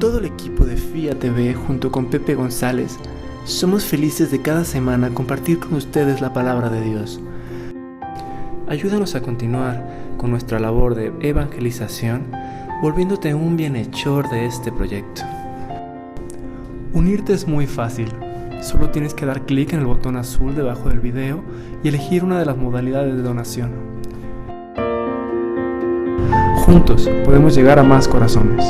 Todo el equipo de FIA TV junto con Pepe González somos felices de cada semana compartir con ustedes la palabra de Dios. Ayúdanos a continuar con nuestra labor de evangelización, volviéndote un bienhechor de este proyecto. Unirte es muy fácil. Solo tienes que dar clic en el botón azul debajo del video y elegir una de las modalidades de donación. Juntos podemos llegar a más corazones.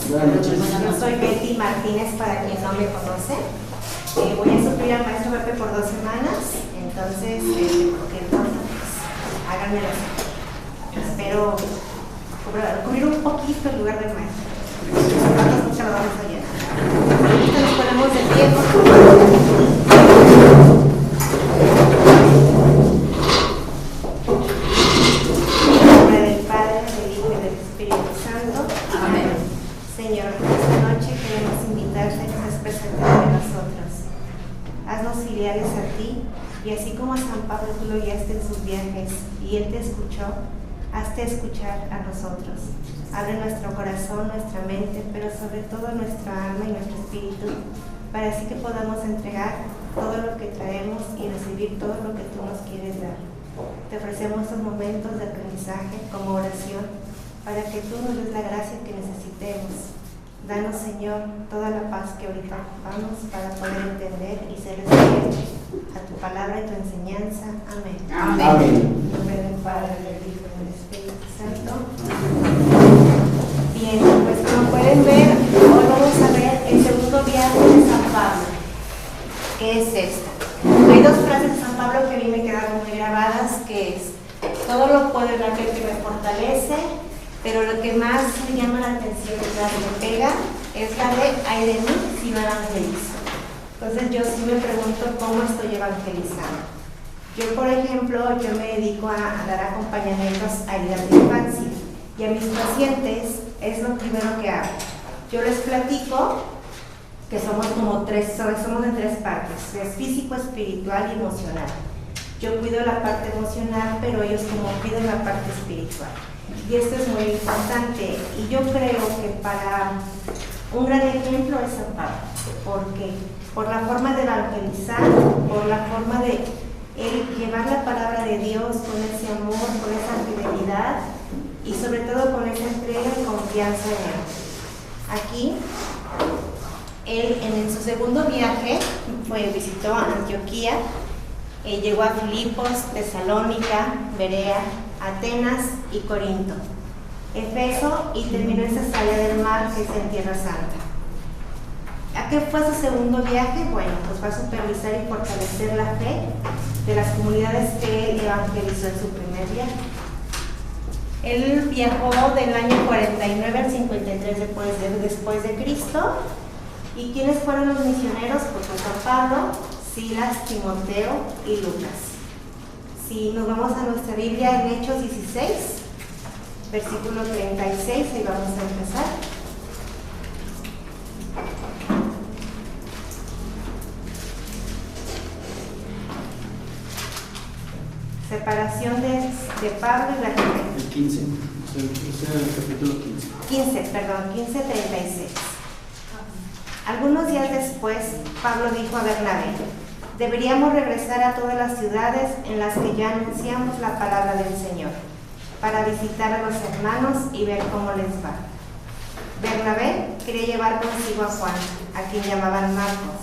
Buenas noches. Yo soy Betty Martínez, para quien no me conoce. Voy a suplir al maestro Pepe por 2 semanas, entonces, cualquier cosa, pues, háganmelo. Espero cubrir un poquito el lugar del maestro. Nosotros mucho lo vamos a llenar. Ahorita nos ponemos de pie, por favor. En nombre del Padre, del Hijo y del Espíritu Santo. Amén. Señor, esta noche queremos invitarte a que seas presente entre nosotros. Haznos filiales a ti, y así como a San Pablo tú lo guiaste en sus viajes y él te escuchó, hazte escuchar a nosotros. Abre nuestro corazón, nuestra mente, pero sobre todo nuestra alma y nuestro espíritu, para así que podamos entregar todo lo que traemos y recibir todo lo que tú nos quieres dar. Te ofrecemos estos momentos de aprendizaje como oración, para que tú nos des la gracia que necesitemos. Danos, Señor, toda la paz que ahorita ocupamos para poder entender y ser obedientes a tu palabra y tu enseñanza. Amén. Amén. En nombre del Padre, del Hijo y del Espíritu Santo. Bien, pues como pueden ver, hoy vamos a ver el segundo viaje de San Pablo, que es esta. Hay 2 frases de San Pablo que a mí me quedaron muy grabadas, que es: todo lo puedo en aquel que me fortalece. Pero lo que más me llama la atención, la que me pega, es la de ay de mí si no evangelizo. Entonces yo sí me pregunto cómo estoy evangelizando. Yo, por ejemplo, yo me dedico a dar acompañamientos a heridas de infancia, y a mis pacientes es lo primero que hago. Yo les platico que somos en 3 partes: es físico, espiritual y emocional. Yo cuido la parte emocional, pero ellos como cuidan la parte espiritual. Y esto es muy importante, y yo creo que para un gran ejemplo es San Pablo, porque por la forma de evangelizar, por la forma de él llevar la palabra de Dios con ese amor, con esa fidelidad y sobre todo con esa entrega y confianza en él. Aquí, él en su segundo viaje visitó Antioquía, llegó a Filipos, Tesalónica, Berea, Atenas y Corinto, Efeso, y terminó esa salida del mar que es en Tierra Santa. ¿A qué fue su segundo viaje? Bueno, pues fue a supervisar y fortalecer la fe de las comunidades que él evangelizó en su primer viaje. Él viajó del año 49 al 53 después de Cristo. ¿Y quiénes fueron los misioneros? Pues San Pablo, Silas, Timoteo y Lucas. Si nos vamos a nuestra Biblia en Hechos 16, versículo 36, ahí vamos a empezar. Separación de Pablo y la gente. El 15, es el capítulo 15. 15:36. Algunos días después, Pablo dijo a Bernabé: deberíamos regresar a todas las ciudades en las que ya anunciamos la palabra del Señor, para visitar a los hermanos y ver cómo les va. Bernabé quería llevar consigo a Juan, a quien llamaban Marcos.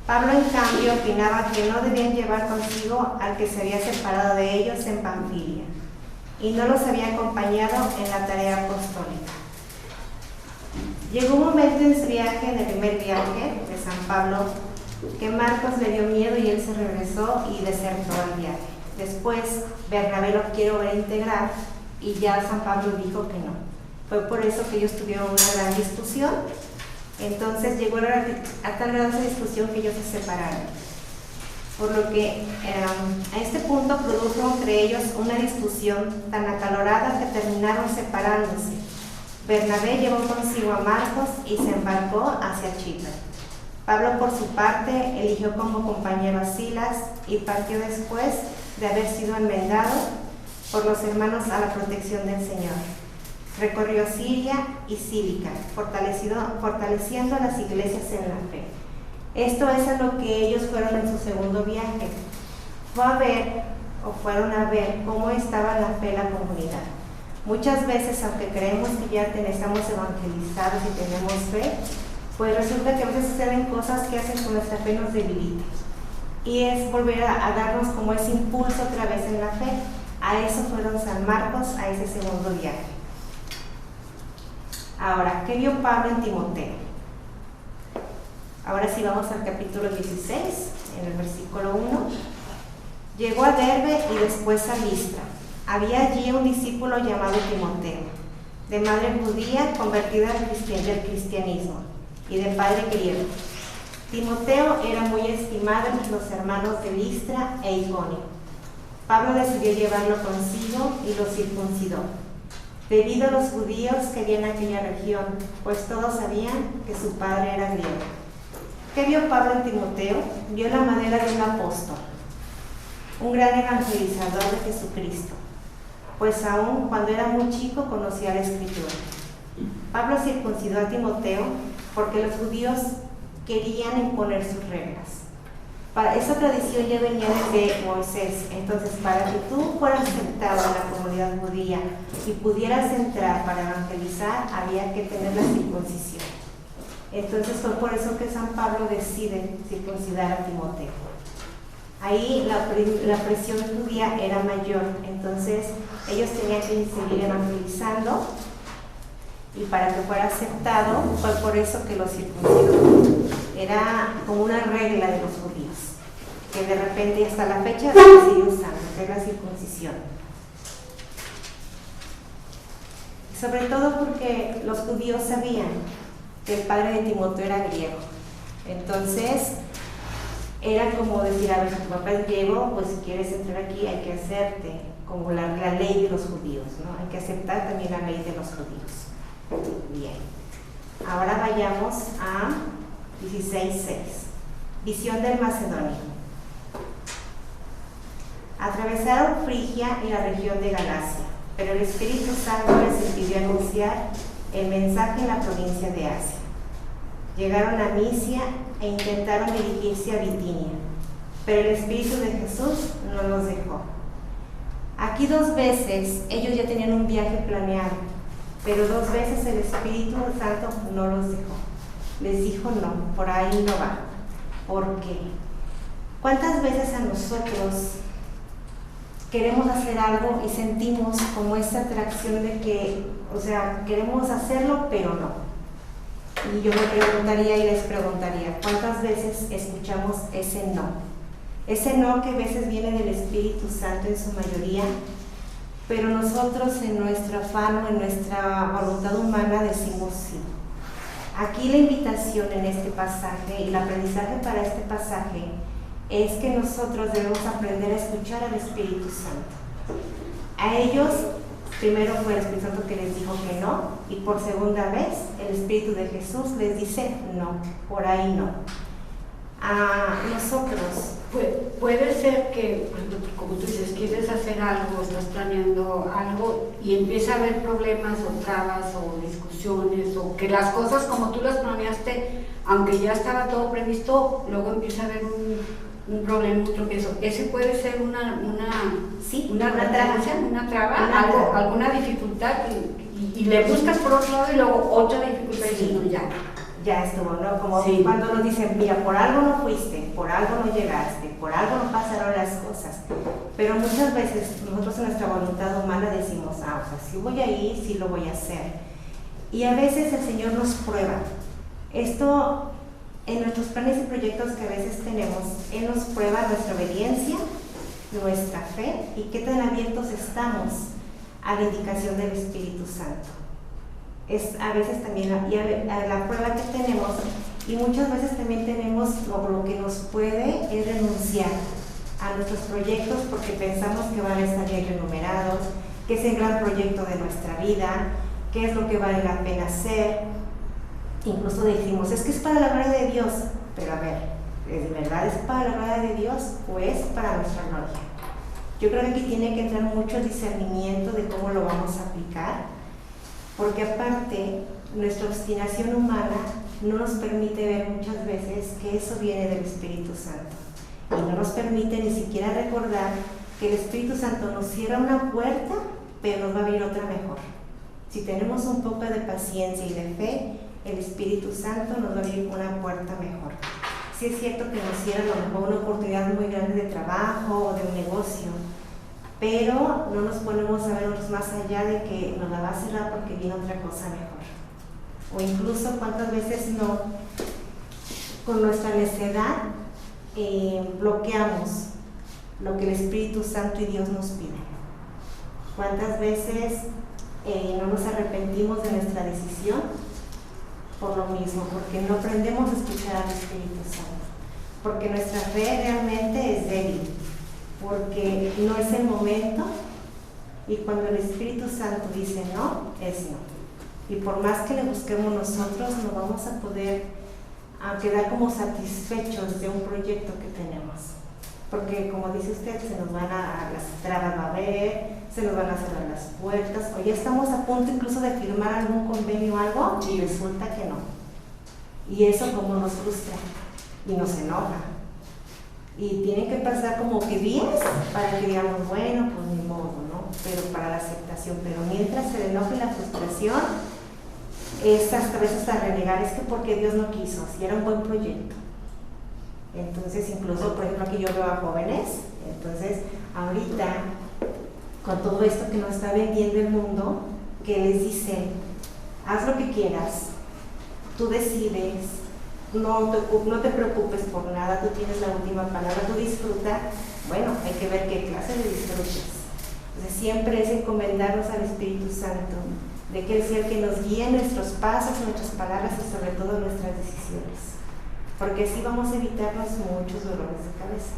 Pablo, en cambio, opinaba que no debían llevar consigo al que se había separado de ellos en Panfilia, y no los había acompañado en la tarea apostólica. Llegó un momento en su viaje, en el primer viaje de San Pablo, que Marcos le dio miedo y él se regresó y desertó el viaje. Después Bernabé lo quiso reintegrar y ya San Pablo dijo que no. Fue por eso que ellos tuvieron una gran discusión. Entonces llegó a tal grado esa discusión que ellos se separaron. Por lo que a este punto produjo entre ellos una discusión tan acalorada que terminaron separándose. Bernabé llevó consigo a Marcos y se embarcó hacia Chipre. Pablo, por su parte, eligió como compañero a Silas y partió después de haber sido enmendado por los hermanos a la protección del Señor. Recorrió Siria y Cílica, fortaleciendo a las iglesias en la fe. Esto es a lo que ellos fueron en su segundo viaje. Fueron a ver cómo estaba la fe en la comunidad. Muchas veces, aunque creemos que ya estamos evangelizados y tenemos fe, pues resulta que a veces suceden cosas que hacen que nuestra fe nos debilite. Y es volver a darnos como ese impulso otra vez en la fe. A eso fueron San Marcos, a ese segundo viaje. Ahora, ¿qué vio Pablo en Timoteo? Ahora sí vamos al capítulo 16, en el versículo 1. Llegó a Derbe y después a Listra. Había allí un discípulo llamado Timoteo, de madre judía convertida al cristianismo y de padre griego. Timoteo era muy estimado entre los hermanos de Listra e Iconio. Pablo decidió llevarlo consigo y lo circuncidó, debido a los judíos que había en aquella región, pues todos sabían que su padre era griego. ¿Qué vio Pablo en Timoteo? Vio la madera de un apóstol, un gran evangelizador de Jesucristo, pues aún cuando era muy chico conocía la Escritura. Pablo circuncidó a Timoteo porque los judíos querían imponer sus reglas. Esa tradición ya venía desde Moisés. Entonces, para que tú fueras aceptado en la comunidad judía y pudieras entrar para evangelizar, había que tener la circuncisión. Entonces fue por eso que San Pablo decide circuncidar a Timoteo. Ahí la presión judía era mayor, entonces ellos tenían que seguir evangelizando, y para que fuera aceptado fue por eso que lo circuncidó. Era como una regla de los judíos, que de repente hasta la fecha se sigue usando, que es la circuncisión. Sobre todo porque los judíos sabían que el padre de Timoteo era griego. Entonces era como decir, a ver, si tu papá es griego, pues si quieres entrar aquí hay que hacerte como la ley de los judíos, ¿no? Hay que aceptar también la ley de los judíos. Bien, ahora vayamos a 16:6. Visión del Macedonio. Atravesaron Frigia y la región de Galacia, pero el Espíritu Santo les impidió anunciar el mensaje en la provincia de Asia. Llegaron a Misia e intentaron dirigirse a Bitinia, pero el Espíritu de Jesús no los dejó. Aquí 2 veces ellos ya tenían un viaje planeado, pero 2 veces el Espíritu Santo no los dejó. Les dijo no, por ahí no va. ¿Por qué? ¿Cuántas veces a nosotros queremos hacer algo y sentimos como esa atracción de que, queremos hacerlo, pero no? Y yo me preguntaría y les preguntaría, ¿cuántas veces escuchamos ese no? Ese no que a veces viene del Espíritu Santo en su mayoría, pero nosotros en nuestro afán o en nuestra voluntad humana decimos sí. Aquí la invitación en este pasaje y el aprendizaje para este pasaje es que nosotros debemos aprender a escuchar al Espíritu Santo. A ellos, primero fue el Espíritu Santo que les dijo que no, y por segunda vez el Espíritu de Jesús les dice no, por ahí no. A nosotros. Puede ser que, como tú dices, quieres hacer algo, estás planeando algo y empieza a haber problemas o trabas o discusiones, o que las cosas como tú las planeaste, aunque ya estaba todo previsto, luego empieza a haber un problema, un tropiezo. Ese puede ser una traba, alguna dificultad y le buscas por otro lado y luego otra dificultad y dices, no, ya estuvo, ¿no? Como cuando nos dicen, mira, por algo no fuiste, por algo no llegaste, por algo no pasaron las cosas. Pero muchas veces nosotros en nuestra voluntad humana decimos, sí voy a ir, sí lo voy a hacer. Y a veces el Señor nos prueba. Esto, en nuestros planes y proyectos que a veces tenemos, Él nos prueba nuestra obediencia, nuestra fe y qué tan abiertos estamos a la indicación del Espíritu Santo. Es a veces también la prueba que tenemos, y muchas veces también tenemos lo que nos puede es renunciar a nuestros proyectos porque pensamos que van a estar bien renumerados, que es el gran proyecto de nuestra vida, qué es lo que vale la pena hacer. Incluso decimos, es que es para la gloria de Dios, pero a ver, ¿de verdad es para la gloria de Dios o es para nuestra gloria? Yo creo que aquí tiene que entrar mucho el discernimiento de cómo lo vamos a aplicar. porque aparte nuestra obstinación humana no nos permite ver muchas veces que eso viene del Espíritu Santo y no nos permite ni siquiera recordar que el Espíritu Santo nos cierra una puerta, pero nos va a abrir otra mejor. Si tenemos un poco de paciencia y de fe, el Espíritu Santo nos va a abrir una puerta mejor. Sí es cierto que nos cierra a lo mejor una oportunidad muy grande de trabajo o de un negocio, pero no nos ponemos a vernos más allá de que nos la va a cerrar porque viene otra cosa mejor. O incluso cuántas veces no, con nuestra necedad, bloqueamos lo que el Espíritu Santo y Dios nos piden. Cuántas veces no nos arrepentimos de nuestra decisión por lo mismo, porque no aprendemos a escuchar al Espíritu Santo, porque nuestra fe realmente es débil, porque no es el momento, y cuando el Espíritu Santo dice no, es no. Y por más que le busquemos nosotros, no vamos a poder quedar como satisfechos de un proyecto que tenemos. Porque como dice usted, se nos van las trabas va a haber, se nos van a cerrar las puertas, o ya estamos a punto incluso de firmar algún convenio o algo, y resulta que no. Y eso como nos frustra y nos enoja. Y tiene que pasar como que días para que digamos, bueno, pues ni modo, ¿no? Pero para la aceptación, pero mientras se enoja y la frustración, es hasta a veces hasta renegar, es que porque Dios no quiso, si era un buen proyecto. Entonces, incluso, por ejemplo, aquí yo veo a jóvenes, entonces, ahorita, con todo esto que nos está vendiendo el mundo, que les dice, haz lo que quieras, tú decides, no te preocupes por nada, tú tienes la última palabra, tú disfruta. Bueno, hay que ver qué clase de disfrutas. Entonces, siempre es encomendarnos al Espíritu Santo, de que Él sea el que nos guíe en nuestros pasos, nuestras palabras y sobre todo nuestras decisiones. Porque así vamos a evitarnos muchos dolores de cabeza.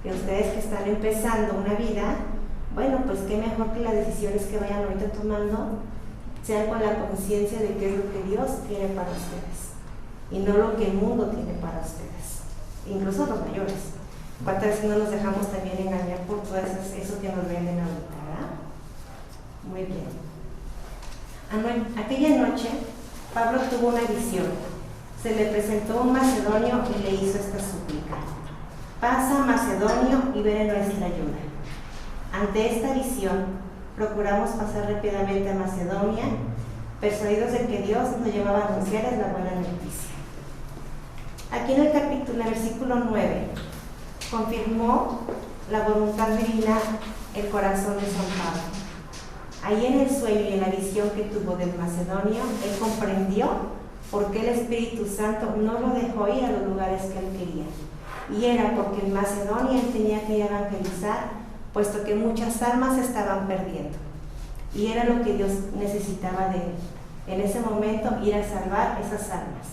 Y ustedes que están empezando una vida, bueno, pues qué mejor que las decisiones que vayan ahorita tomando sean con la conciencia de qué es lo que Dios tiene para ustedes y no lo que el mundo tiene para ustedes, incluso los mayores. ¿Cuántas veces no nos dejamos también engañar por todo eso que nos venden ahorita, verdad? Muy bien. Aquella noche, Pablo tuvo una visión. Se le presentó un macedonio y le hizo esta súplica: pasa, Macedonio, y ven en nuestra ayuda. Ante esta visión, procuramos pasar rápidamente a Macedonia, persuadidos de que Dios nos llevaba a anunciarles la buena noticia. Aquí en el versículo 9, confirmó la voluntad divina el corazón de San Pablo. Ahí en el sueño y en la visión que tuvo del macedonio, él comprendió por qué el Espíritu Santo no lo dejó ir a los lugares que él quería. Y era porque en Macedonia él tenía que ir a evangelizar, puesto que muchas almas se estaban perdiendo. Y era lo que Dios necesitaba de él. En ese momento, ir a salvar esas almas.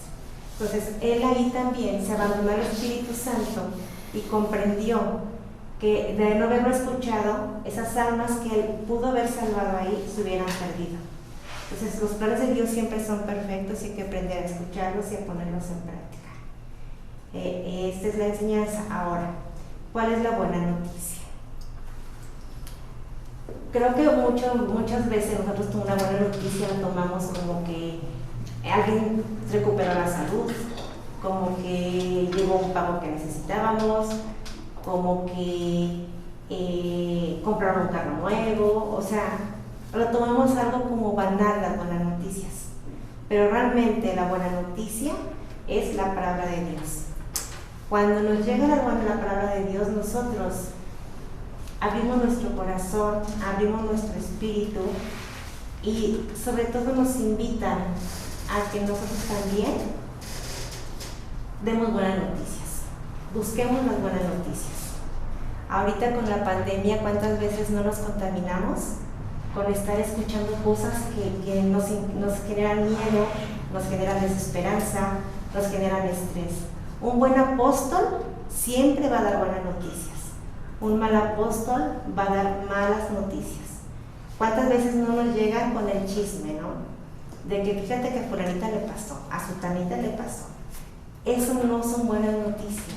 Entonces, él ahí también se abandonó al Espíritu Santo y comprendió que de no haberlo escuchado, esas almas que él pudo haber salvado ahí se hubieran perdido. Entonces, los planes de Dios siempre son perfectos y hay que aprender a escucharlos y a ponerlos en práctica. Esta es la enseñanza. Ahora, ¿cuál es la buena noticia? Creo que muchas veces nosotros con una buena noticia la tomamos como que alguien recuperó la salud, como que llegó un pago que necesitábamos, como que compraron un carro nuevo, o sea, lo tomamos algo como banal las buenas noticias. Pero realmente la buena noticia es la palabra de Dios. Cuando nos llega la palabra de Dios, nosotros abrimos nuestro corazón, abrimos nuestro espíritu y sobre todo nos invitan a que nosotros también demos buenas noticias, busquemos las buenas noticias. Ahorita con la pandemia, ¿cuántas veces no nos contaminamos con estar escuchando cosas que nos generan miedo, nos generan desesperanza, nos generan estrés? Un buen apóstol siempre va a dar buenas noticias. Un mal apóstol va a dar malas noticias. ¿Cuántas veces no nos llegan con el chisme, no? De que fíjate que a fulanita le pasó, a sutanita le pasó. Eso no son buenas noticias.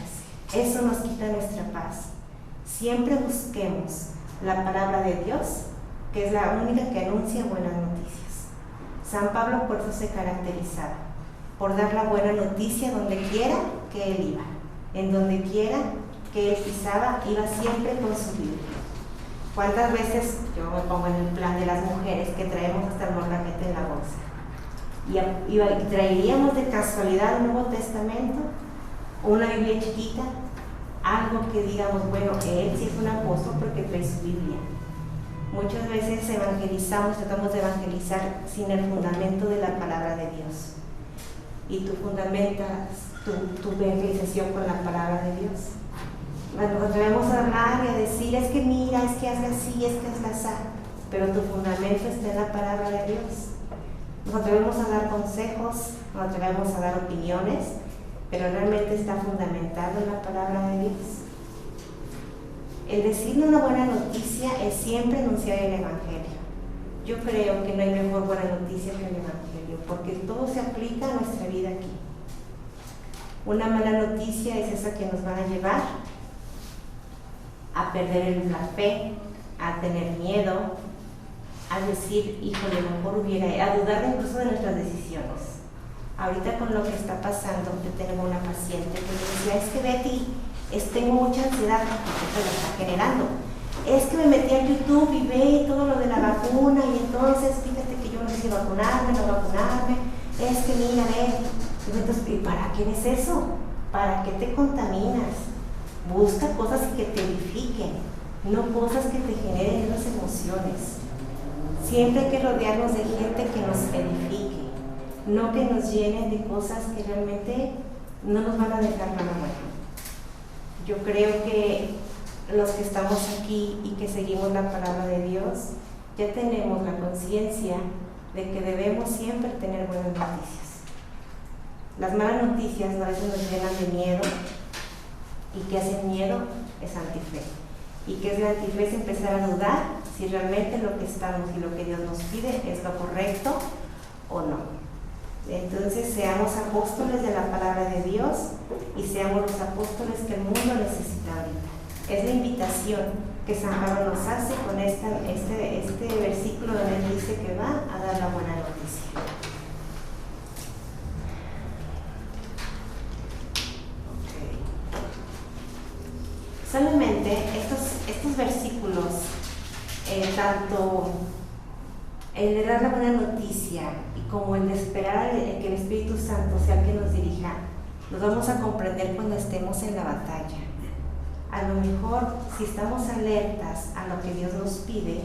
Eso nos quita nuestra paz. Siempre busquemos la palabra de Dios, que es la única que anuncia buenas noticias. San Pablo por eso se caracterizaba, por dar la buena noticia donde quiera que él iba. En donde quiera que él pisaba, iba siempre con su Biblia. ¿Cuántas veces yo me pongo en el plan de las mujeres que traemos hasta el molcajete en la bolsa? Y traeríamos de casualidad un Nuevo Testamento, una Biblia chiquita, algo que digamos, bueno, él sí es un apóstol porque trae su Biblia. Muchas veces evangelizamos, tratamos de evangelizar sin el fundamento de la palabra de Dios. Y tú fundamentas tu evangelización con la palabra de Dios. Bueno, nos debemos hablar y a decir, es que mira, es que hazla así, es que hazla así, pero tu fundamento está en la palabra de Dios. Nos atrevemos a dar consejos, nos atrevemos a dar opiniones, pero realmente está fundamentado en la palabra de Dios. El decirle una buena noticia es siempre anunciar el Evangelio. Yo creo que no hay mejor buena noticia que el Evangelio, porque todo se aplica a nuestra vida aquí. Una mala noticia es esa que nos van a llevar a perder la fe, a tener miedo, a decir, híjole, mejor a dudar incluso de nuestras decisiones. Ahorita con lo que está pasando, yo tengo una paciente que me decía, es que Betty, tengo mucha ansiedad, porque lo está generando. Es que me metí a YouTube y ve todo lo de la vacuna y entonces fíjate que yo no sé si vacunarme, no vacunarme, es que mira, entonces, ¿y para qué ves eso? ¿Para qué te contaminas? Busca cosas que te edifiquen, no cosas que te generen unas emociones. Siempre hay que rodearnos de gente que nos edifique, no que nos llenen de cosas que realmente no nos van a dejar nada bueno. Yo creo que los que estamos aquí y que seguimos la palabra de Dios, ya tenemos la conciencia de que debemos siempre tener buenas noticias. Las malas noticias a veces nos llenan de miedo, y que hace miedo es antife. Y que es la antife es empezar a dudar si realmente lo que estamos y lo que Dios nos pide es lo correcto o no. Entonces seamos apóstoles de la palabra de Dios y seamos los apóstoles que el mundo necesita ahorita. Es la invitación que San Pablo nos hace con este versículo donde él dice que va a dar la buena noticia. Solamente estos versículos, tanto el de dar la buena noticia y como el de esperar que el Espíritu Santo sea el que nos dirija, los vamos a comprender cuando estemos en la batalla. A lo mejor, si estamos alertas a lo que Dios nos pide,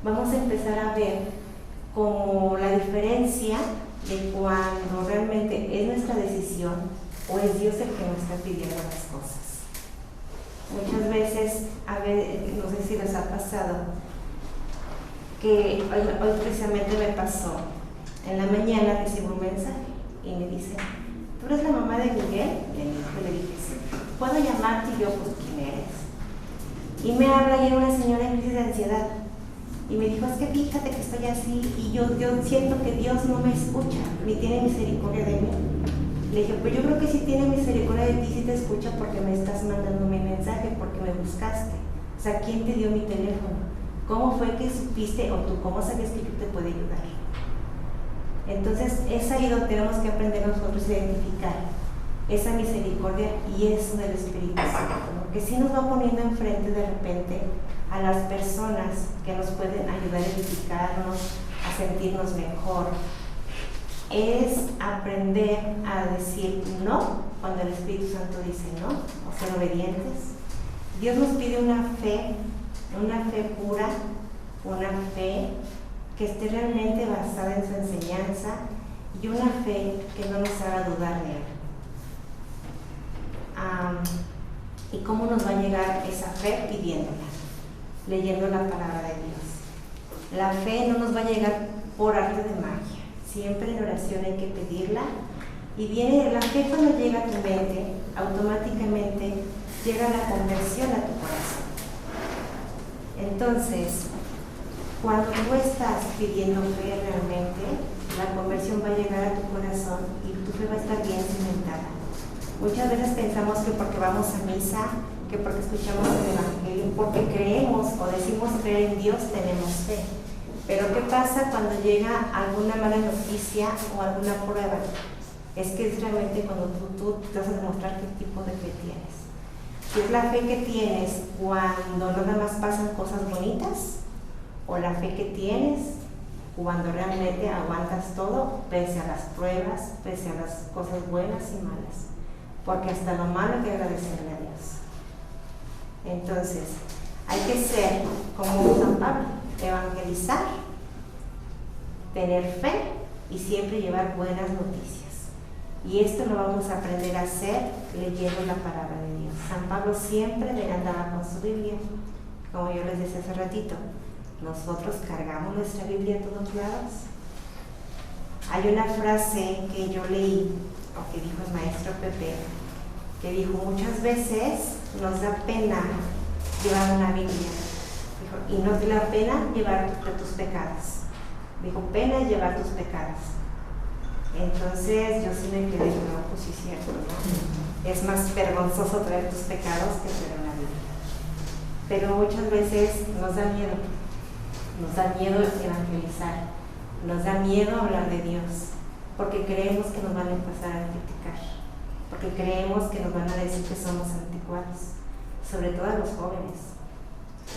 vamos a empezar a ver como la diferencia de cuando realmente es nuestra decisión o es Dios el que nos está pidiendo las cosas. Muchas veces, no sé si les ha pasado, que hoy precisamente me pasó. En la mañana recibo un mensaje y me dice, ¿tú eres la mamá de Miguel? Le dije, sí. ¿Puedo llamarte? Y yo, pues, ¿quién eres? Y me habla ayer una señora en crisis de ansiedad y me dijo, es que fíjate que estoy así y yo siento que Dios no me escucha ni tiene misericordia de mí. Le dije, pues yo creo que sí tiene misericordia de ti, sí te escucha porque me estás mandando mi mensaje, porque me buscaste. O sea, ¿quién te dio mi teléfono? ¿Cómo fue que supiste o tú cómo sabes que yo te puedo ayudar? Entonces, es ahí donde tenemos que aprender nosotros a identificar esa misericordia y eso del Espíritu Santo, ¿no? Que sí nos va poniendo enfrente de repente a las personas que nos pueden ayudar a edificarnos, a sentirnos mejor. Es aprender a decir no cuando el Espíritu Santo dice no, o ser obedientes. Dios nos pide una fe pura, una fe que esté realmente basada en su enseñanza y una fe que no nos haga dudar de él. ¿Y cómo nos va a llegar esa fe? Pidiéndola, leyendo la palabra de Dios. La fe no nos va a llegar por arte de magia. Siempre en oración hay que pedirla y viene la fe cuando llega a tu mente, automáticamente llega la conversión a tu corazón. Entonces, cuando tú estás pidiendo fe realmente, la conversión va a llegar a tu corazón y tu fe va a estar bien cimentada. Muchas veces pensamos que porque vamos a misa, que porque escuchamos el Evangelio, porque creemos o decimos creer en Dios, tenemos fe. Pero ¿qué pasa cuando llega alguna mala noticia o alguna prueba? Es que es realmente cuando tú te vas a demostrar qué tipo de fe tienes. Si es la fe que tienes cuando nada más pasan cosas bonitas, o la fe que tienes cuando realmente aguantas todo, pese a las pruebas, pese a las cosas buenas y malas. Porque hasta lo malo hay que agradecerle a Dios. Entonces, hay que ser como San Pablo, evangelizar, tener fe y siempre llevar buenas noticias. Y esto lo vamos a aprender a hacer leyendo la palabra de Dios. San Pablo siempre andaba con su Biblia, como yo les decía hace ratito. Nosotros cargamos nuestra Biblia a todos lados. Hay una frase que yo leí, o que dijo el maestro Pepe, que dijo: muchas veces nos da pena llevar una Biblia. Dijo, y no te da pena llevar tus pecados. Dijo, pena es llevar tus pecados. Entonces yo sí me quedé, no, pues sí es cierto, ¿no? Es más vergonzoso traer tus pecados que traer una Biblia. Pero muchas veces nos da miedo. Nos da miedo evangelizar, nos da miedo hablar de Dios, porque creemos que nos van a empezar a criticar, porque creemos que nos van a decir que somos anticuados, sobre todo a los jóvenes.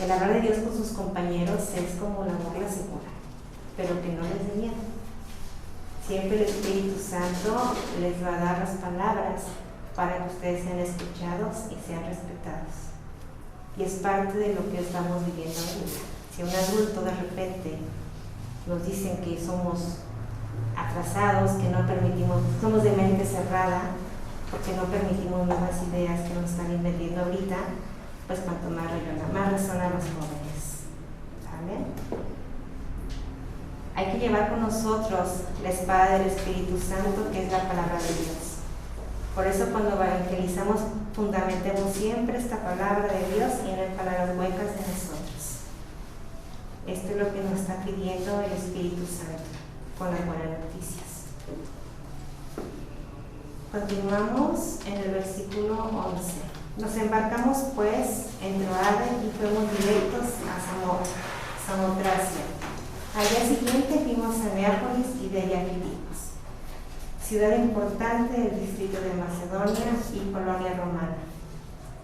El hablar de Dios con sus compañeros es como la burla segura, pero que no les dé miedo. Siempre el Espíritu Santo les va a dar las palabras para que ustedes sean escuchados y sean respetados. Y es parte de lo que estamos viviendo ahorita. Si un adulto de repente nos dicen que somos atrasados, que no permitimos, somos de mente cerrada, porque no permitimos nuevas ideas que nos están vendiendo ahorita, pues cuanto más razón a los jóvenes. ¿Vale? Hay que llevar con nosotros la espada del Espíritu Santo, que es la palabra de Dios. Por eso cuando evangelizamos, fundamentemos siempre esta palabra de Dios y no en palabras huecas de nosotros. Esto es lo que nos está pidiendo el Espíritu Santo con las buenas noticias. Continuamos en el versículo 11. Nos embarcamos pues en Troade y fuimos directos a Samotracia. Al día siguiente fuimos a Neápolis y de allá a Filipos, ciudad importante del distrito de Macedonia y colonia romana.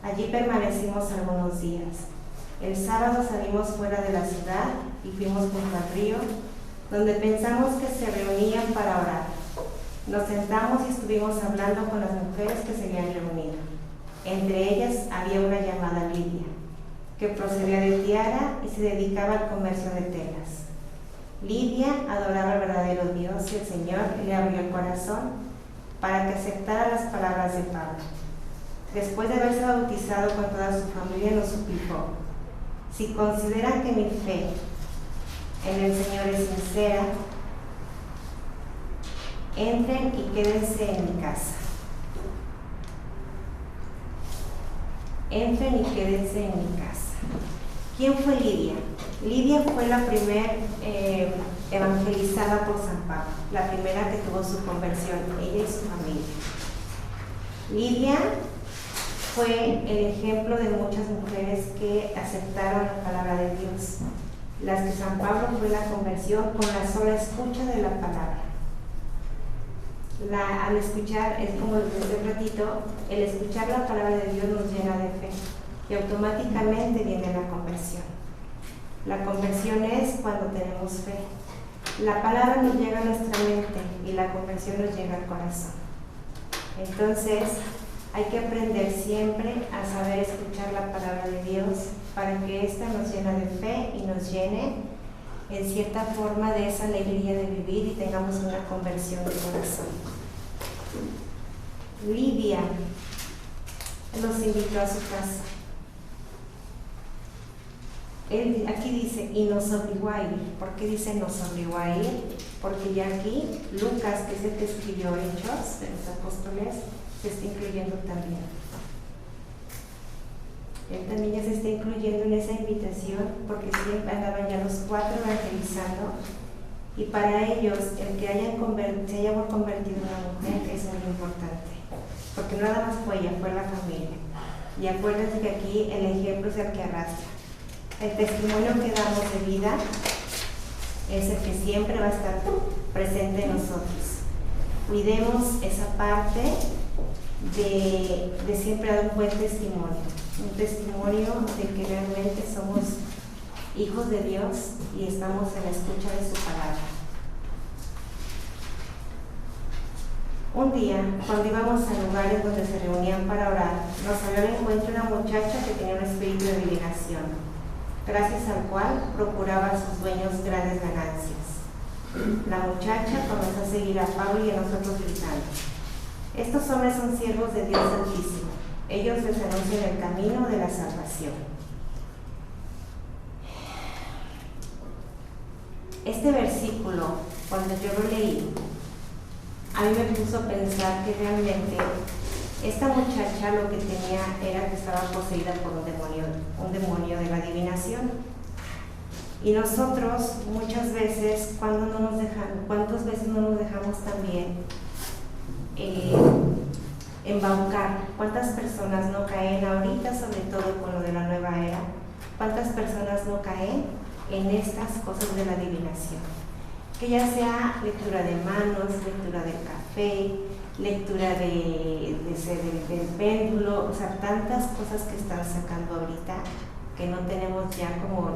Allí permanecimos algunos días. El sábado salimos fuera de la ciudad y fuimos junto al río, donde pensamos que se reunían para orar. Nos sentamos y estuvimos hablando con las mujeres que se habían reunido. Entre ellas había una llamada Lidia, que procedía de Tiara y se dedicaba al comercio de telas. Lidia adoraba al verdadero Dios y el Señor le abrió el corazón para que aceptara las palabras de Pablo. Después de haberse bautizado con toda su familia, nos suplicó: si consideran que mi fe en el Señor es sincera, entren y quédense en mi casa. Entren y quédense en mi casa. ¿Quién fue Lidia? Lidia fue la primera evangelizada por San Pablo, la primera que tuvo su conversión, ella y su familia. Lidia fue el ejemplo de muchas mujeres que aceptaron la palabra de Dios, las que San Pablo fue la conversión con la sola escucha de la palabra. Al escuchar, es como desde un ratito, el escuchar la palabra de Dios nos llena de fe y automáticamente viene la conversión. La conversión es cuando tenemos fe. La palabra nos llega a nuestra mente y la conversión nos llega al corazón. Entonces, hay que aprender siempre a saber escuchar la palabra de Dios para que ésta nos llene de fe y nos llene en cierta forma de esa alegría de vivir y tengamos una conversión de corazón. Lidia los invitó a su casa. Aquí dice, y nos obligó a ir. ¿Por qué dice nos obligó a ir? Porque ya aquí Lucas, que es el que escribió Hechos de los Apóstoles, se está incluyendo también. Él también ya se está incluyendo en esa invitación porque siempre andaban ya los cuatro evangelizando y para ellos el que se haya convertido en una mujer es muy importante porque no nada más fue ella, fue la familia. Y acuérdense que aquí el ejemplo es el que arrastra. El testimonio que damos de vida es el que siempre va a estar presente en nosotros. Cuidemos esa parte de siempre dar un buen testimonio de que realmente somos hijos de Dios y estamos en la escucha de su palabra. Un día, cuando íbamos a lugares donde se reunían para orar, nos salió al encuentro una muchacha que tenía un espíritu de adivinación, gracias al cual procuraba a sus dueños grandes ganancias. La muchacha comenzó a seguir a Pablo y a nosotros gritando: estos hombres son siervos de Dios Altísimo, ellos les anuncian el camino de la salvación. Este versículo, cuando yo lo leí, a mí me puso a pensar que realmente esta muchacha lo que tenía era que estaba poseída por un demonio de la adivinación. Y nosotros muchas veces, ¿cuántas veces no nos dejamos también embaucar? ¿Cuántas personas no caen ahorita, sobre todo con lo de la nueva era? ¿Cuántas personas no caen en estas cosas de la adivinación? Que ya sea lectura de manos, lectura del café, lectura del péndulo, o sea, tantas cosas que están sacando ahorita que no tenemos ya como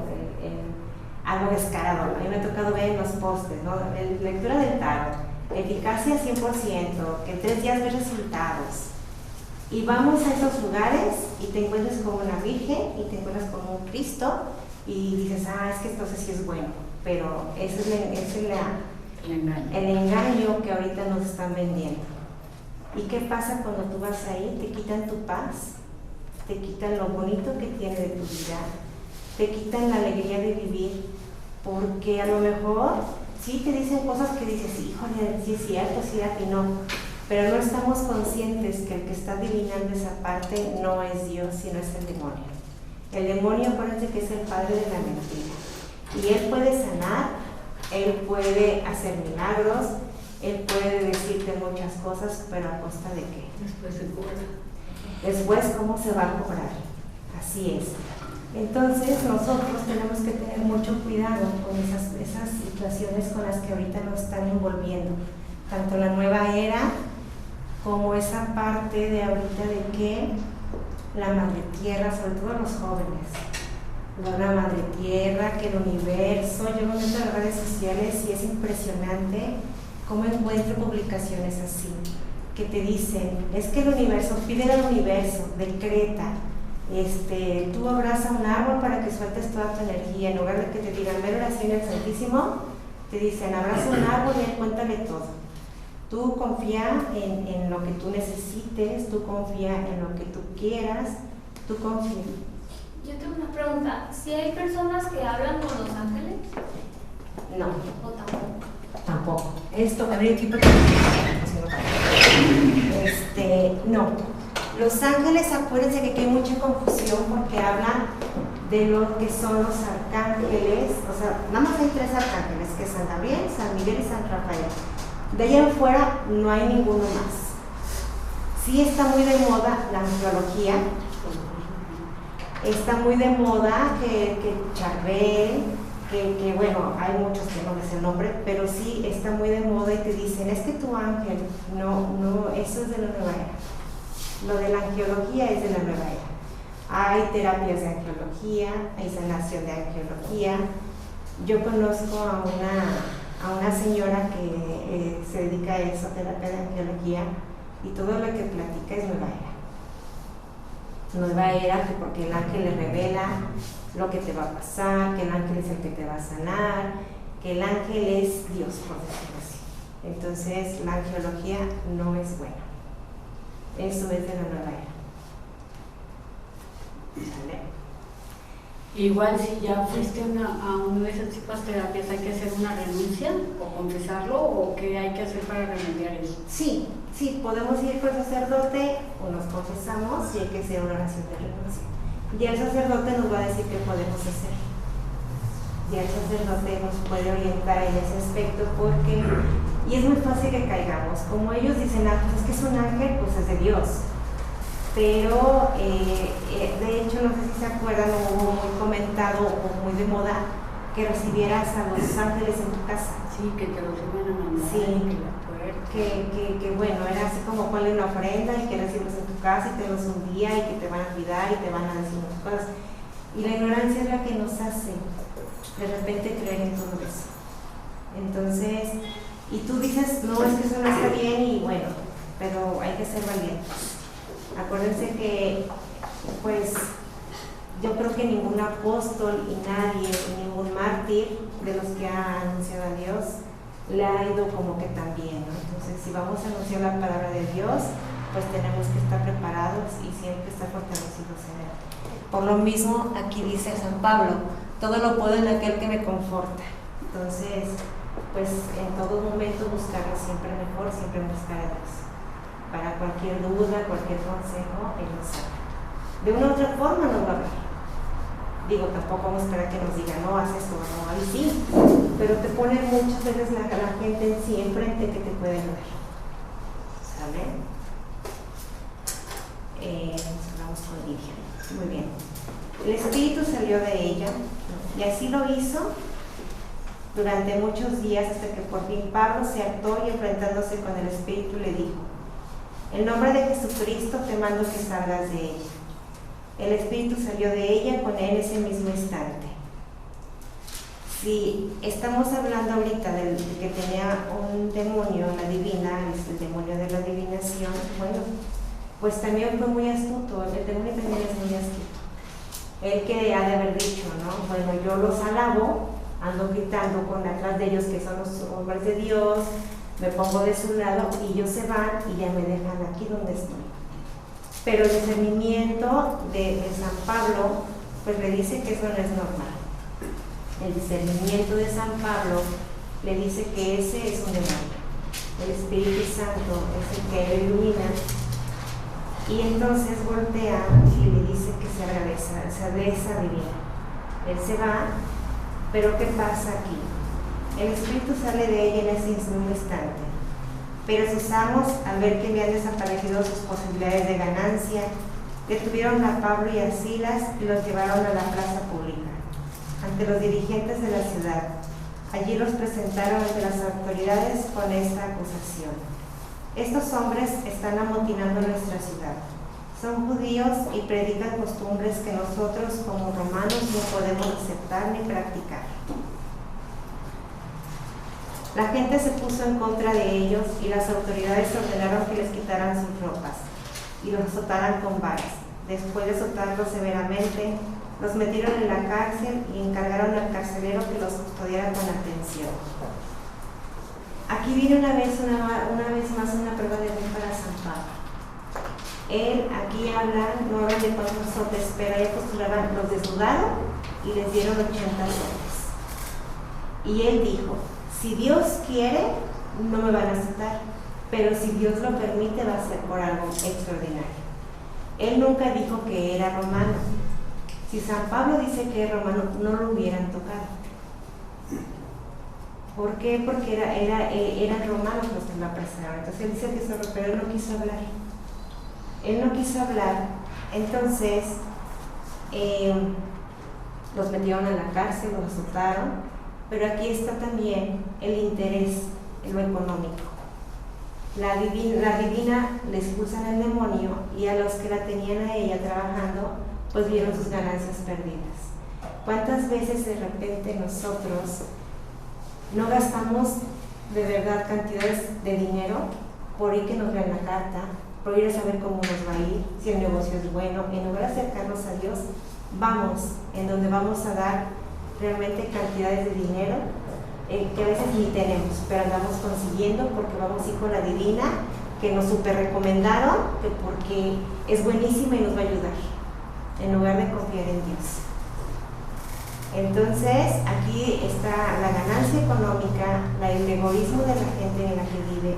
algo descarado. A mí me ha tocado ver en los postes, ¿no? Lectura del tarot, eficacia 100%, que en 3 días ves resultados. Y vamos a esos lugares y te encuentras con una virgen y te encuentras con un Cristo y dices, es que entonces sí es bueno. Pero ese es el engaño que ahorita nos están vendiendo. ¿Y qué pasa cuando tú vas ahí? Te quitan tu paz, te quitan lo bonito que tiene de tu vida, te quitan la alegría de vivir, porque a lo mejor sí te dicen cosas que dices, híjole, sí es cierto, sí atinó, pero no estamos conscientes que el que está adivinando esa parte no es Dios, sino es el demonio. El demonio, acuérdense que es el padre de la mentira. Y él puede sanar, él puede hacer milagros, él puede decirte muchas cosas, pero ¿a costa de qué? Después se cobra. Después, ¿cómo se va a cobrar? Así es. Entonces, nosotros tenemos que tener mucho cuidado con esas situaciones con las que ahorita nos están envolviendo. Tanto la nueva era, como esa parte de ahorita de que la madre tierra, sobre todo los jóvenes, la madre tierra, que el universo, yo me meto en las redes sociales y es impresionante cómo encuentro publicaciones así, que te dicen, es que el universo, pide al universo, decreta, tú abraza un árbol para que sueltes toda tu energía, en lugar de que te digan, ver oración al Santísimo, te dicen, abraza un árbol y cuéntale todo. Tú confía en lo que tú necesites, tú confía en lo que tú quieras, tú confía. Yo tengo una pregunta. ¿Si hay personas que hablan con los ángeles? No. ¿O tampoco? Tampoco. Esto, a ver, aquí no. Los ángeles, acuérdense que aquí hay mucha confusión porque hablan de lo que son los arcángeles. O sea, nada más hay 3 arcángeles, que es San Gabriel, San Miguel y San Rafael. De allá en fuera no hay ninguno más. Sí está muy de moda la angiología. Está muy de moda que Charbel, que bueno, hay muchos que no les el nombre, pero sí está muy de moda y te dicen, es que tu ángel, no, eso es de la nueva era. Lo de la angiología es de la nueva era. Hay terapias de angiología, hay sanación de angiología. Yo conozco a una señora que se dedica a eso, terapia de angiología, y todo lo que platica es nueva era. Nueva era, que porque el ángel le revela lo que te va a pasar, que el ángel es el que te va a sanar, que el ángel es Dios, por decirlo así. Entonces, la angiología no es buena. Eso es de la nueva era. ¿Vale? Igual si ya fuiste a una de esas tipos de terapias, ¿hay que hacer una renuncia o confesarlo o qué hay que hacer para remediar eso? Sí, podemos ir con el sacerdote o nos confesamos y hay que hacer una oración de renuncia. Y el sacerdote nos va a decir qué podemos hacer. Y el sacerdote nos puede orientar en ese aspecto porque, y es muy fácil que caigamos, como ellos dicen, pues es que es un ángel, pues es de Dios. Pero de hecho no sé si se acuerdan, hubo muy comentado o muy de moda que recibieras a los ángeles en tu casa. Sí, que te lo suben a mandar, Sí. que la puerta. Que bueno, era así como ponle una ofrenda y que recibes en tu casa y te los un día y que te van a cuidar y te van a decir unas cosas. Y la ignorancia es la que nos hace de repente creer en todo eso. Entonces, y tú dices, no, es que eso no está bien y bueno, pero hay que ser valientes. Acuérdense que, pues, yo creo que ningún apóstol y nadie, ningún mártir de los que ha anunciado a Dios, le ha ido como que tan bien, ¿no? Entonces, si vamos a anunciar la palabra de Dios, pues tenemos que estar preparados y siempre estar fortalecidos en Él. Por lo mismo, aquí dice San Pablo, todo lo puedo en aquel que me conforta. Entonces, pues en todo momento buscar siempre mejor, siempre buscar a Dios. Para cualquier duda, cualquier consejo, Él nos habla. De una u otra forma nos va a hablar. Digo, tampoco vamos a esperar que nos diga, no, haz esto, no, ahí sí. Pero te pone muchas veces la gente en sí, enfrente, que te puede ayudar. ¿Sale? Vamos con Lidia. Muy bien. El espíritu salió de ella y así lo hizo durante muchos días hasta que por fin Pablo se hartó y enfrentándose con el espíritu le dijo: en nombre de Jesucristo te mando que salgas de ella. El espíritu salió de ella con él ese mismo instante. Si estamos hablando ahorita de que tenía un demonio, la divina, es el demonio de la adivinación, bueno, pues también fue muy astuto, el demonio también es muy astuto. Él que ha de haber dicho, ¿no? Bueno, yo los alabo, ando gritando con atrás de ellos que son los hombres de Dios, me pongo de su lado y ellos se van y ya me dejan aquí donde estoy. Pero el discernimiento de San Pablo, pues le dice que eso no es normal. El discernimiento de San Pablo le dice que ese es un demonio. El Espíritu Santo es el que lo ilumina. Y entonces voltea y le dice que se regresa divina. Él se va, pero ¿qué pasa aquí? El espíritu sale de ella en ese mismo instante, pero sus amos, al ver que habían desaparecido sus posibilidades de ganancia, detuvieron a Pablo y a Silas y los llevaron a la plaza pública, ante los dirigentes de la ciudad. Allí los presentaron ante las autoridades con esta acusación: estos hombres están amotinando nuestra ciudad. Son judíos y predican costumbres que nosotros como romanos no podemos aceptar ni practicar. La gente se puso en contra de ellos y las autoridades ordenaron que les quitaran sus ropas y los azotaran con varas. Después de azotarlos severamente, los metieron en la cárcel y encargaron al carcelero que los custodiara con atención. Aquí viene una vez más una prueba de fe para San Pablo. Él aquí no hablan de cuántos azotes, pero ahí postulaban, los desnudaron y les dieron 80 azotes. Y él dijo: si Dios quiere, no me van a azotar, pero si Dios lo permite, va a ser por algo extraordinario. Él nunca dijo que era romano. Si San Pablo dice que es romano, no lo hubieran tocado. ¿Por qué? Porque eran romanos los que lo apresaron. Entonces él dice que solo, pero él no quiso hablar. Él no quiso hablar, entonces los metieron a la cárcel, los azotaron, pero aquí está también el interés en lo económico. La divina le expulsan al demonio y a los que la tenían a ella trabajando, pues vieron sus ganancias perdidas. ¿Cuántas veces de repente nosotros no gastamos de verdad cantidades de dinero por ir que nos vean la carta, por ir a saber cómo nos va a ir, si el negocio es bueno? En lugar de acercarnos a Dios, vamos en donde vamos a dar realmente cantidades de dinero que a veces ni tenemos, pero andamos consiguiendo porque vamos a ir con la divina, que nos super recomendaron, porque es buenísima y nos va a ayudar, en lugar de confiar en Dios. Entonces, aquí está la ganancia económica, el egoísmo de la gente en la que vive,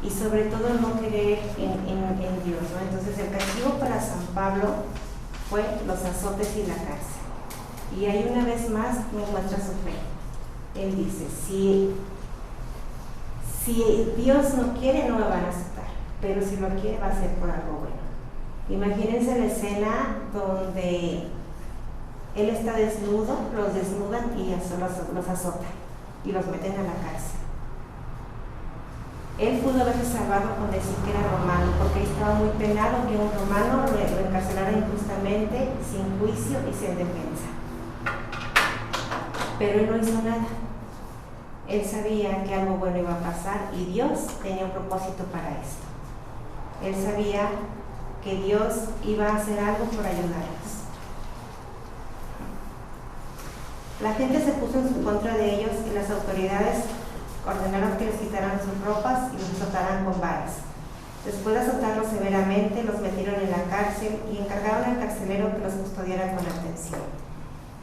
y sobre todo no creer en Dios, ¿no? Entonces el castigo para San Pablo fue los azotes y la cárcel. Y ahí una vez más me muestra su fe. Él dice, si Dios no quiere, no me van a azotar, pero si lo quiere, va a ser por algo bueno. Imagínense la escena donde él está desnudo, los desnudan y días los azota y los meten a la cárcel. Él pudo haberse salvado con decir que era romano, porque ahí estaba muy penado que un romano lo encarcelara injustamente, sin juicio y sin defensa. Pero él no hizo nada. Él sabía que algo bueno iba a pasar y Dios tenía un propósito para esto. Él sabía que Dios iba a hacer algo por ayudarlos. La gente se puso en contra de ellos y las autoridades ordenaron que les quitaran sus ropas y los azotaran con varas. Después de azotarlos severamente, los metieron en la cárcel y encargaron al carcelero que los custodiara con atención.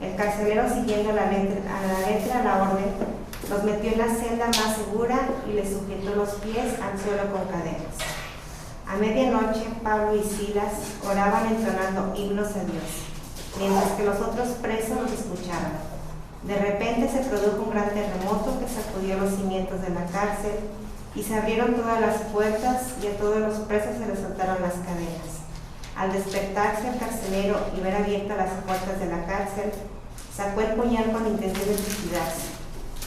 El carcelero, siguiendo a la letra la orden, los metió en la celda más segura y les sujetó los pies al suelo con cadenas. A medianoche, Pablo y Silas oraban entonando himnos a Dios, mientras que los otros presos los escuchaban. De repente se produjo un gran terremoto que sacudió los cimientos de la cárcel y se abrieron todas las puertas y a todos los presos se les soltaron las cadenas. Al despertarse el carcelero y ver abiertas las puertas de la cárcel, sacó el puñal con intención de suicidarse,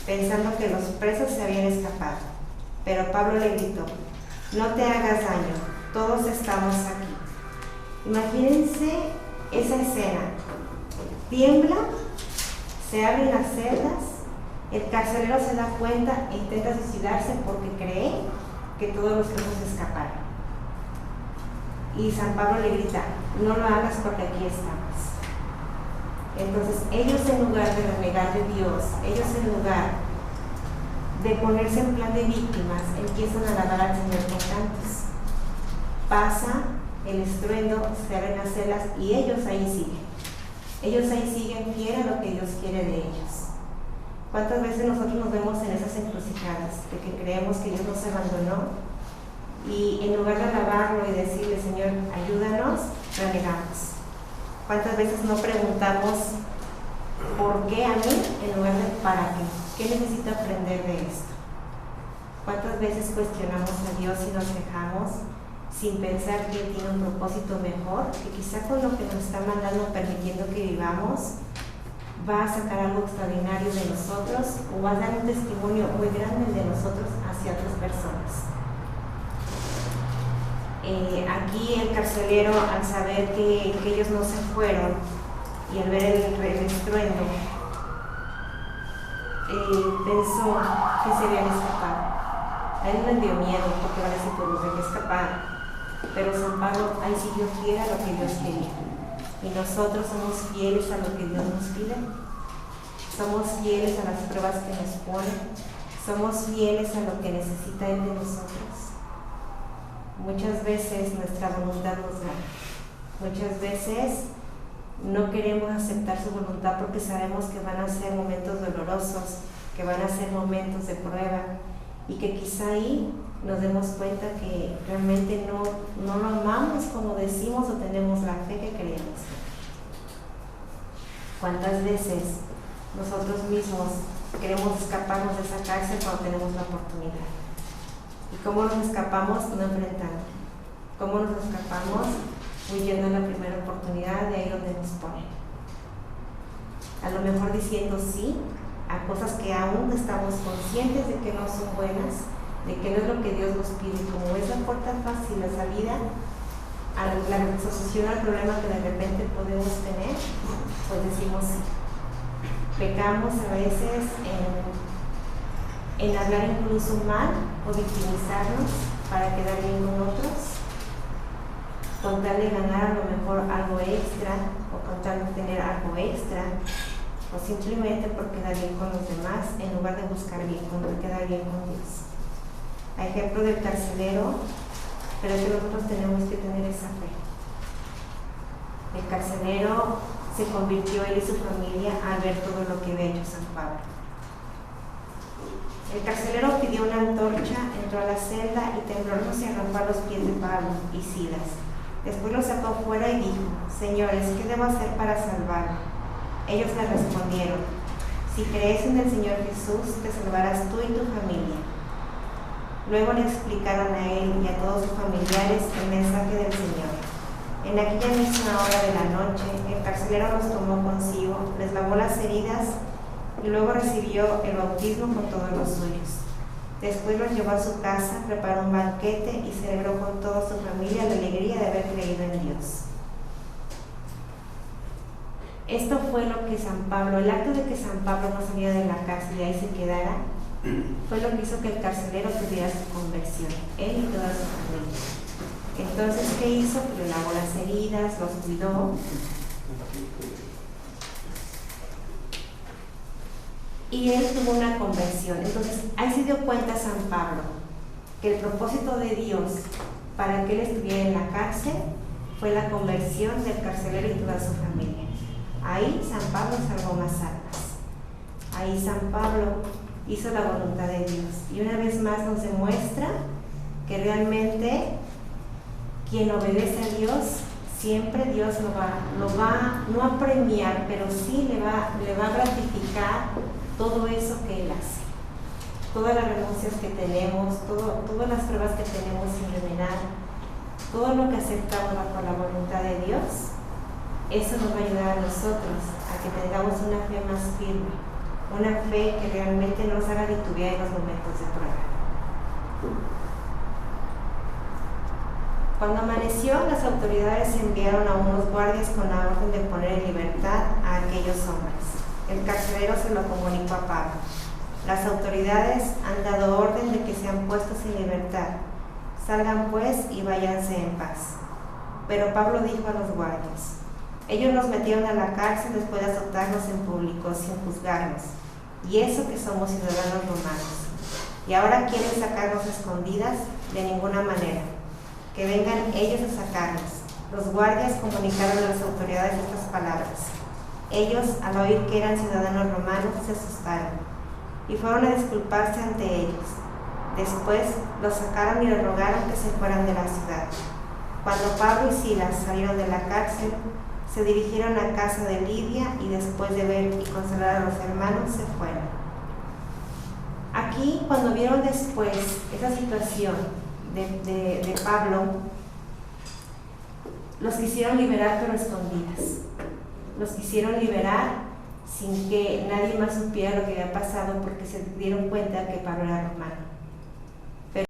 pensando que los presos se habían escapado. Pero Pablo le gritó: no te hagas daño, todos estamos aquí. Imagínense esa escena. Tiembla, se abren las celdas, el carcelero se da cuenta e intenta suicidarse porque cree que todos los presos escaparon. Y San Pablo le grita: no lo hagas porque aquí estamos. Entonces ellos, en lugar de renegar de Dios, ellos en lugar de ponerse en plan de víctimas, empiezan a alabar al Señor con cantos. Pasa el estruendo, se abren las celdas y ellos ahí siguen. Ellos ahí siguen fiel a lo que Dios quiere de ellos. ¿Cuántas veces nosotros nos vemos en esas encrucijadas de que creemos que Dios nos abandonó y en lugar de alabarlo y decirle: Señor, ayúdanos, renegamos? ¿Cuántas veces no preguntamos por qué a mí en lugar de para qué? ¿Qué necesito aprender de esto? ¿Cuántas veces cuestionamos a Dios y nos dejamos sin pensar que Él tiene un propósito mejor, que quizá con lo que nos está mandando, permitiendo que vivamos, va a sacar algo extraordinario de nosotros o va a dar un testimonio muy grande de nosotros hacia otras personas? Aquí el carcelero, al saber que ellos no se fueron y al ver el estruendo, pensó que se habían escapado. A él le dio miedo porque van a decir: pues los dejé escapar. Pero San Pablo ahí siguió fiel a lo que Dios quería. Y nosotros somos fieles a lo que Dios nos pide. Somos fieles a las pruebas que nos ponen. Somos fieles a lo que necesita Él de nosotros. Muchas veces nuestra voluntad nos gana. Muchas veces no queremos aceptar su voluntad porque sabemos que van a ser momentos dolorosos, que van a ser momentos de prueba y que quizá ahí nos demos cuenta que realmente no lo amamos como decimos o tenemos la fe que creemos. ¿Cuántas veces nosotros mismos queremos escaparnos de esa cárcel cuando tenemos la oportunidad? ¿Y cómo nos escapamos? No enfrentando. ¿Cómo nos escapamos? Huyendo en la primera oportunidad de ahí donde nos ponen. A lo mejor diciendo sí a cosas que aún estamos conscientes de que no son buenas, de que no es lo que Dios nos pide. Como es la puerta fácil, la salida a la solución al problema que de repente podemos tener, pues decimos sí. Pecamos a veces en hablar incluso mal o victimizarnos para quedar bien con otros, con tal de ganar a lo mejor algo extra o con tal de tener algo extra, o simplemente por quedar bien con los demás en lugar de buscar quedar bien con Dios. A ejemplo del carcelero, pero que nosotros tenemos que tener esa fe. El carcelero se convirtió él y su familia al ver todo lo que había hecho San Pablo. El carcelero pidió una antorcha, entró a la celda y tembloroso se arrancó a los pies de Pablo y Silas. Después los sacó fuera y dijo: Señores, ¿qué debo hacer para salvarme? Ellos le respondieron: Si crees en el Señor Jesús, te salvarás tú y tu familia. Luego le explicaron a él y a todos sus familiares el mensaje del Señor. En aquella misma hora de la noche, el carcelero los tomó consigo, les lavó las heridas y luego recibió el bautismo con todos los suyos. Después los llevó a su casa, preparó un banquete y celebró con toda su familia la alegría de haber creído en Dios. Esto fue lo que San Pablo, el acto de que San Pablo no saliera de la cárcel y ahí se quedara, fue lo que hizo que el carcelero tuviera su conversión, él y toda su familia. Entonces, ¿qué hizo? Pues le lavó las heridas, los cuidó. Y él tuvo una conversión. Entonces, ahí se dio cuenta San Pablo que el propósito de Dios para que él estuviera en la cárcel fue la conversión del carcelero y toda su familia. Ahí San Pablo salvó más almas. Ahí San Pablo hizo la voluntad de Dios. Y una vez más nos demuestra que realmente quien obedece a Dios, siempre Dios lo va no a premiar, pero sí le va a gratificar todo eso que Él hace. Todas las renuncias que tenemos, todas las pruebas que tenemos sin remenar, todo lo que aceptamos bajo la voluntad de Dios, eso nos va a ayudar a nosotros a que tengamos una fe más firme, una fe que realmente nos haga titubear en los momentos de prueba. Cuando amaneció, las autoridades enviaron a unos guardias con la orden de poner en libertad a aquellos hombres. El carcelero se lo comunicó a Pablo. Las autoridades han dado orden de que sean puestos en libertad. Salgan pues y váyanse en paz. Pero Pablo dijo a los guardias: ellos nos metieron a la cárcel después de azotarnos en público sin juzgarnos, y eso que somos ciudadanos romanos. Y ahora quieren sacarnos a escondidas. De ninguna manera. Que vengan ellos a sacarnos. Los guardias comunicaron a las autoridades estas palabras. Ellos, al oír que eran ciudadanos romanos, se asustaron y fueron a disculparse ante ellos. Después los sacaron y les rogaron que se fueran de la ciudad. Cuando Pablo y Silas salieron de la cárcel, se dirigieron a casa de Lidia y después de ver y consolar a los hermanos, se fueron. Aquí, cuando vieron después esa situación de Pablo, los quisieron liberar pero escondidas. Los quisieron liberar sin que nadie más supiera lo que había pasado porque se dieron cuenta que Pablo era romano.